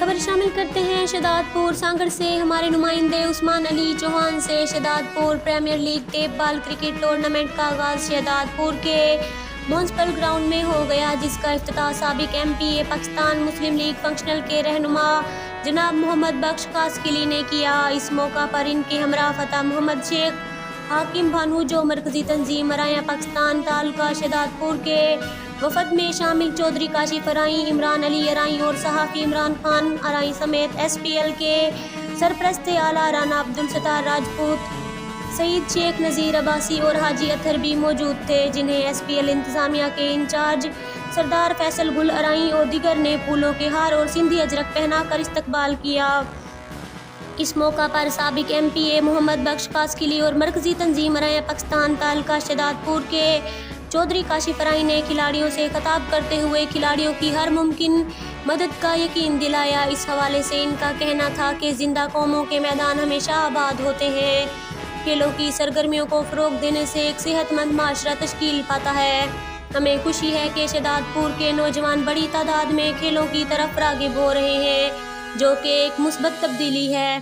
خبر شامل کرتے ہیں شہداد پور سانگڑ سے۔ ہمارے نمائندے عثمان علی چوہان سے Shahdadpur premier league tape ball cricket tournament کا آغاز شہداد پور کے میونسپل گراؤنڈ میں ہو گیا، جس کا افتتاح سابق ایم پی اے پاکستان مسلم لیگ فنکشنل کے رہنما جناب محمد بخش قاسقلی نے کیا۔ اس موقع پر ان کے ہمراہ فتح محمد شیخ حاکم بانو، جو مرکزی تنظیم ارائیاں پاکستان تعلقہ شہداد پور کے وفد میں شامل چودھری کاشف ارائیں، عمران علی ارائیں اور صحافی عمران خان ارائیں سمیت ایس پی ایل کے سرپرست اعلیٰ رانا عبدالستار راجپوت، سعید شیخ نذیر عباسی اور حاجی اطہر بھی موجود تھے، جنہیں ایس پی ایل انتظامیہ کے انچارج سردار فیصل گل ارائیں اور دیگر نے پھولوں کے ہار اور سندھی اجرک پہنا کر استقبال کیا۔ اس موقع پر سابق ایم پی اے محمد بخش قاسقلی اور مرکزی تنظیم ارائیاں پاکستان تعلقہ شہداد پور کے چودھری کاشف ارائیں نے کھلاڑیوں سے خطاب کرتے ہوئے کھلاڑیوں کی ہر ممکن مدد کا یقین دلایا۔ اس حوالے سے ان کا کہنا تھا کہ زندہ قوموں کے میدان ہمیشہ آباد ہوتے ہیں۔ کھیلوں کی سرگرمیوں کو فروغ دینے سے ایک صحت مند معاشرہ تشکیل پاتا ہے۔ ہمیں خوشی ہے کہ شہداد پور کے نوجوان بڑی تعداد میں کھیلوں کی طرف راغب ہو رہے ہیں، جو کہ ایک مثبت تبدیلی ہے۔